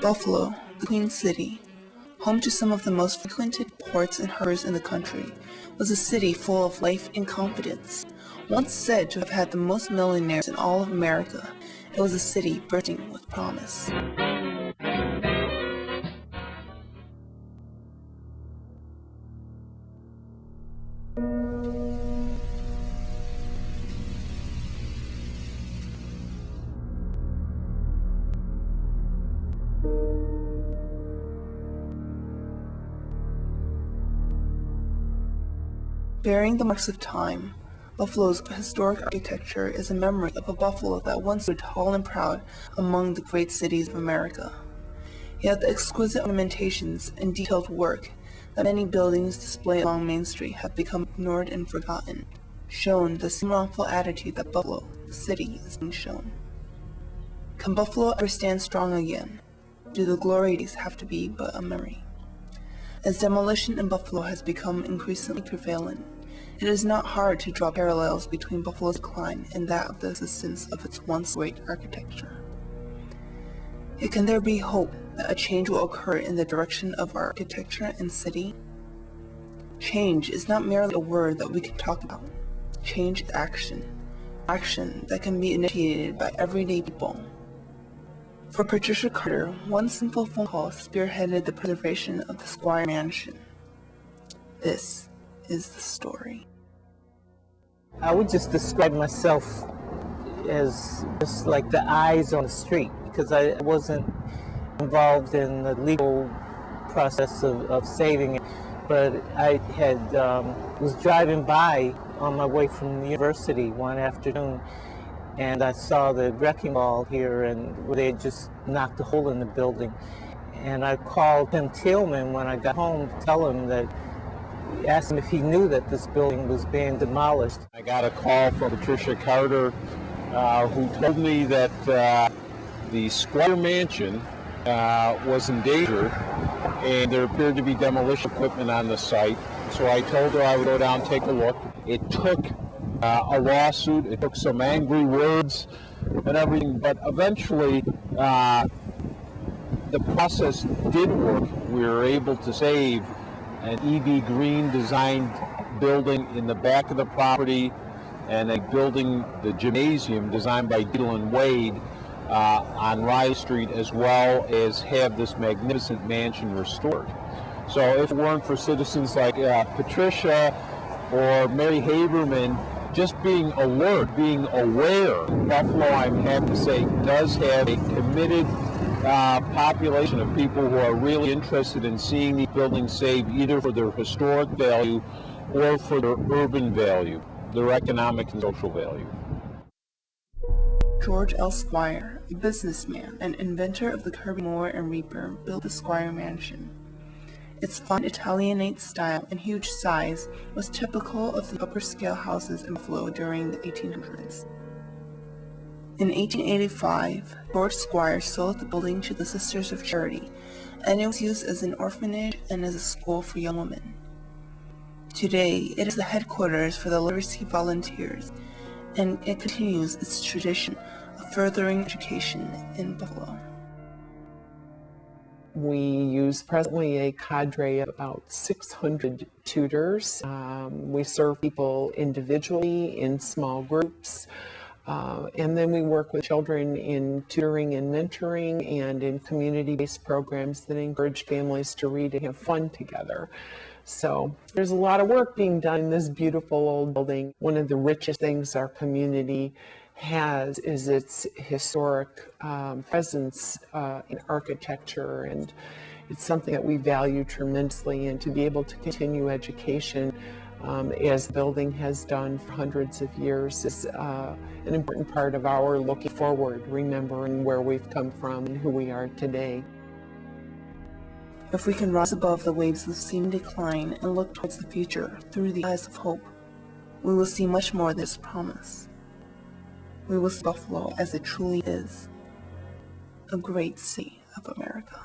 Buffalo, the Queen City, home to some of the most frequented ports and harbors in the country, was a city full of life and confidence. Once said to have had the most millionaires in all of America, it was a city bursting with promise. Bearing the marks of time, Buffalo's historic architecture is a memory of a Buffalo that once stood tall and proud among the great cities of America. Yet the exquisite ornamentations and detailed work that many buildings display along Main Street have become ignored and forgotten, shown the same wrongful attitude that Buffalo, the city, is being shown. Can Buffalo ever stand strong again? Do the glory days have to be but a memory? As demolition in Buffalo has become increasingly prevalent, it is not hard to draw parallels between Buffalo's decline and that of the existence of its once great architecture. Yet can there be hope that a change will occur in the direction of our architecture and city? Change is not merely a word that we can talk about. Change is action that can be initiated by everyday people. For Patricia Carter, one simple phone call spearheaded the preservation of the Squire Mansion. This is the story. I would just describe myself as just like the eyes on the street, because I wasn't involved in the legal process of saving it, but I had was driving by on my way from the university one afternoon, and I saw the wrecking ball here, and where they had just knocked a hole in the building. And I called Tim Tillman when I got home to tell him that, asked him if he knew that this building was being demolished. I got a call from Patricia Carter, who told me that the Squire Mansion was in danger, and there appeared to be demolition equipment on the site. So I told her I would go down and take a look. It took a lawsuit, it took some angry words and everything, but eventually the process did work. We were able to save an E.B. Green designed building in the back of the property, and a building, the gymnasium, designed by Deedle and Wade on Riley Street, as well as have this magnificent mansion restored. So if it weren't for citizens like Patricia or Mary Haberman just being alert, being aware, Buffalo, I'm happy to say, does have a committed population of people who are really interested in seeing these buildings saved, either for their historic value or for their urban value, their economic and social value. George L. Squire, a businessman and inventor of the Kirby mower and reaper, built the Squire Mansion. Its fine Italianate style and huge size was typical of the upper-scale houses in Buffalo during the 1800s. In 1885, George Squire sold the building to the Sisters of Charity, and it was used as an orphanage and as a school for young women. Today, it is the headquarters for the Literacy Volunteers, and it continues its tradition of furthering education in Buffalo. We use presently a cadre of about 600 tutors. We serve people individually in small groups. And then we work with children in tutoring and mentoring and in community-based programs that encourage families to read and have fun together. So there's a lot of work being done in this beautiful old building. One of the richest things our community has is its historic presence in architecture, and it's something that we value tremendously, and to be able to continue education as the building has done for hundreds of years is an important part of our looking forward, remembering where we've come from and who we are today. If we can rise above the waves of seeming decline and look towards the future through the eyes of hope, we will see much more than this promise. We will see Buffalo as it truly is, a great city of America.